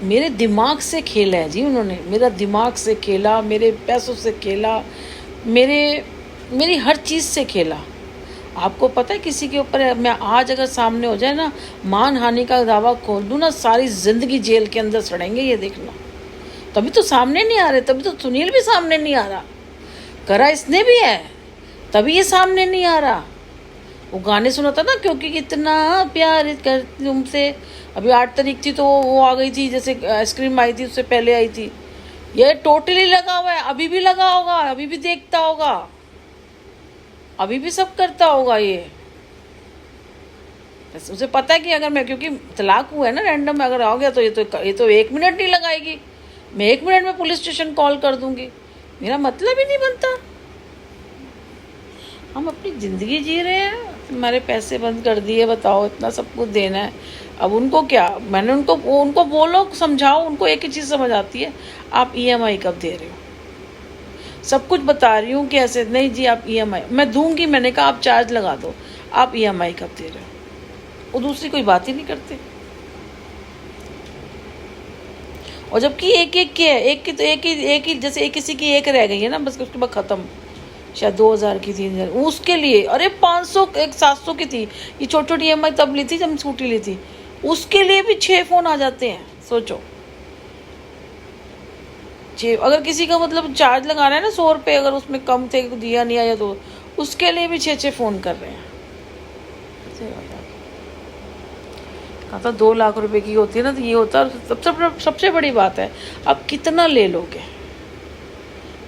मेरे दिमाग से खेला है जी उन्होंने, मेरा दिमाग से खेला, मेरे पैसों से खेला, मेरी हर चीज़ से खेला। आपको पता है किसी के ऊपर मैं आज अगर सामने हो जाए ना, मानहानि का दावा खोल दूँ ना, सारी ज़िंदगी जेल के अंदर सड़ेंगे, ये देखना। तभी तो सामने नहीं आ रहे, तभी तो सुनील भी सामने नहीं आ रहा, करा इसने भी है, तभी ये सामने नहीं आ रहा। वो गाने सुना था ना, क्योंकि कितना प्यार कर तुमसे, अभी 8 तारीख थी तो वो आ गई थी, जैसे आइसक्रीम आई थी उससे पहले आई थी। ये टोटली लगा हुआ है, अभी भी लगा होगा, अभी भी देखता होगा, अभी भी सब करता होगा ये। उसे पता है कि अगर मैं, क्योंकि तलाक हुआ है ना रैंडम में, अगर आ गया तो ये तो 1 मिनट नहीं लगाएगी, मैं 1 मिनट में पुलिस स्टेशन कॉल कर दूंगी, मेरा मतलब ही नहीं बनता। हम अपनी ज़िंदगी जी रहे हैं, हमारे पैसे बंद कर दिए, बताओ इतना सब कुछ देना है। अब उनको क्या, मैंने उनको बोलो, समझाओ, उनको एक ही चीज़ समझ आती है, आप EMI कब दे रहे हो। सब कुछ बता रही हूँ कि ऐसे नहीं जी, आप EMI मैं दूंगी, मैंने कहा आप चार्ज लगा दो, आप EMI कब दे रहे हो। वो दूसरी कोई बात ही नहीं करते। और जबकि एक की है, एक ही जैसे किसी की एक रह गई है ना, बस उसके बाद ख़त्म, शायद 2000 की 3000, उसके लिए अरे 500 एक 700 की थी, ये छोटी छोटी EMI तब ली थी जब स्कूटी ली थी, उसके लिए भी 6 फ़ोन आ जाते हैं। सोचो, 6, अगर किसी का मतलब चार्ज लगाना है ना 100 रुपये, अगर उसमें कम थे, दिया नहीं आया तो उसके लिए भी 6 फ़ोन कर रहे हैं। कहा था 2 लाख रुपए की होती है ना, तो ये होता है। सबसे बड़ी बात है, अब कितना ले लोगे।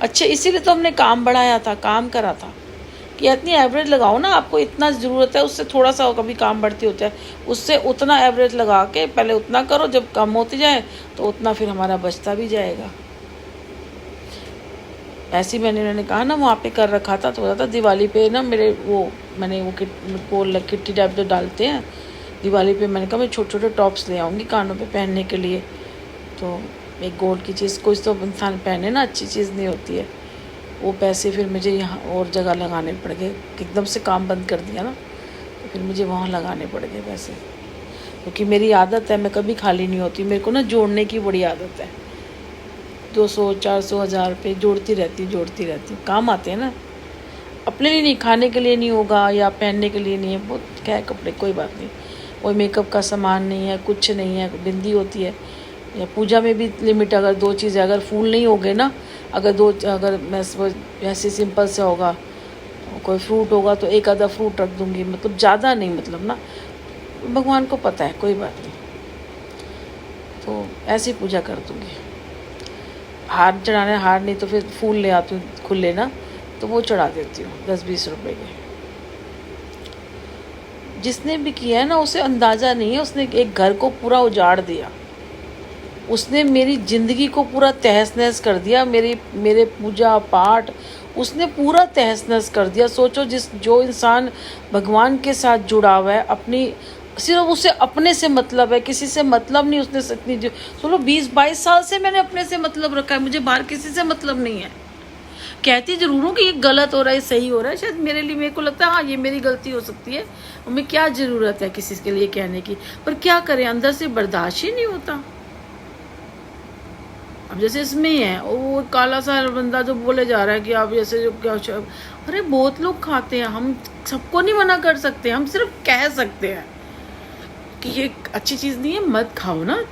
अच्छा, इसीलिए तो हमने काम बढ़ाया था, काम करा था कि इतनी एवरेज लगाओ ना, आपको इतना ज़रूरत है, उससे थोड़ा सा कभी काम बढ़ती होता है, उससे उतना एवरेज लगा के पहले उतना करो, जब कम होती जाए तो उतना फिर हमारा बचता भी जाएगा। ऐसे ही मैंने कहा ना, वहाँ पे कर रखा था, तो बोला था दिवाली पे ना मेरे मैंने वो किट्टी टाइप जो डालते हैं दिवाली पे, मैंने कहा मैं छोटे छोटे टॉप्स ले आऊँगी कानों पे पहनने के लिए। तो एक गोल्ड की चीज़ कुछ तो इंसान पहने ना, अच्छी चीज़ नहीं होती है। वो पैसे फिर मुझे यहाँ और जगह लगाने पड़ गए, एकदम से काम बंद कर दिया ना, तो फिर मुझे वहाँ लगाने पड़ गए पैसे, क्योंकि मेरी आदत है, मैं कभी खाली नहीं होती, मेरे को ना जोड़ने की बड़ी आदत है। 200 400 1000 रुपये जोड़ती रहती, काम आते हैं ना, अपने लिए नहीं, खाने के लिए नहीं होगा या पहनने के लिए नहीं है, बहुत क्या है कपड़े, कोई बात नहीं, कोई मेकअप का सामान नहीं है, कुछ नहीं है, बिंदी होती है, या पूजा में भी लिमिट, अगर 2 चीज़ें, अगर फूल नहीं हो गए ना, अगर मैं ऐसे सिंपल से होगा, कोई फ्रूट होगा तो एक आधा फ्रूट रख दूँगी, मतलब ज़्यादा नहीं, मतलब ना भगवान को पता है, कोई बात नहीं, तो ऐसी पूजा कर दूँगी। हार चढ़ाना, हार नहीं तो फिर फूल ले आती हूँ खुले ना, तो वो चढ़ा देती हूँ 10-20 रुपए के। जिसने भी किया है ना, उसे अंदाज़ा नहीं है, उसने एक घर को पूरा उजाड़ दिया, उसने मेरी ज़िंदगी को पूरा तहस नहस कर दिया, मेरे पूजा पाठ उसने पूरा तहस नहस कर दिया। सोचो, जो इंसान भगवान के साथ जुड़ा हुआ है, अपनी सिर्फ उसे अपने से मतलब है, किसी से मतलब नहीं। उसने इतनी चलो 20-22 साल से मैंने अपने से मतलब रखा है, मुझे बाहर किसी से मतलब नहीं है। कहती जरूर हूँ कि ये गलत हो रहा है, सही हो रहा है, शायद मेरे को लगता है हाँ ये मेरी गलती हो सकती है, हमें क्या ज़रूरत है किसी के लिए कहने की, पर क्या करें, अंदर से बर्दाश्त ही नहीं होता। अब जैसे इसमें ही है, वो काला सा बंदा जो बोले जा रहा है कि आप जैसे जो क्या, अरे बहुत लोग खाते हैं, हम सबको नहीं मना कर सकते, हम सिर्फ कह सकते हैं कि ये अच्छी चीज़ नहीं है, मत खाओ ना।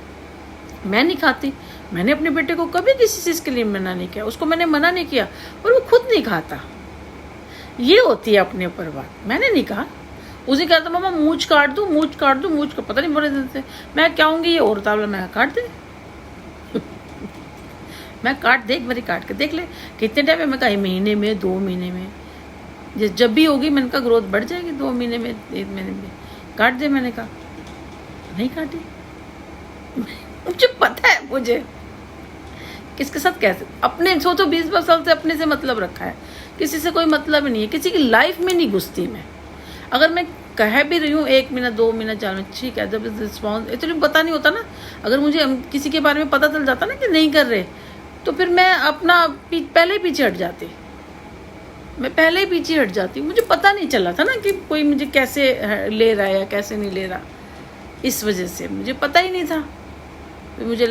मैं नहीं खाती, मैंने अपने बेटे को कभी किसी चीज़ के लिए मना नहीं किया, उसको मैंने मना नहीं किया, और वो खुद नहीं खाता। ये होती है अपने ऊपर बात, मैंने नहीं कहा। उसी कहा था मामा मूछ काट दूँ, मूछ का पता नहीं बोले देते, मैं क्या हूँगी ये और तावला, मैं काट दे मैं काट देख, मेरी काट के देख ले कितने टाइम में। मैं कहा महीने में, 2 महीने में, जब भी होगी मैंने कहा ग्रोथ बढ़ जाएगी, 2 महीने में, 1 महीने में काट दे। मैंने कहा नहीं काटी मुझे पता है, मुझे किसके साथ कैसे अपने सोचो 20 साल से अपने से मतलब रखा है, किसी से कोई मतलब नहीं है, किसी की लाइफ में नहीं घुसती मैं। अगर मैं कह भी रही हूँ 1 मिनट 2 मिनट 4 मिनट, ठीक है, जब रिस्पॉन्स एक्चुअली पता नहीं होता ना, अगर मुझे किसी के बारे में पता चल जाता ना कि नहीं कर रहे, तो फिर मैं अपना पहले पीछे हट जाती, मुझे पता नहीं चला था ना कि कोई मुझे कैसे ले रहा है या कैसे नहीं ले रहा, इस वजह से मुझे पता ही नहीं था, मुझे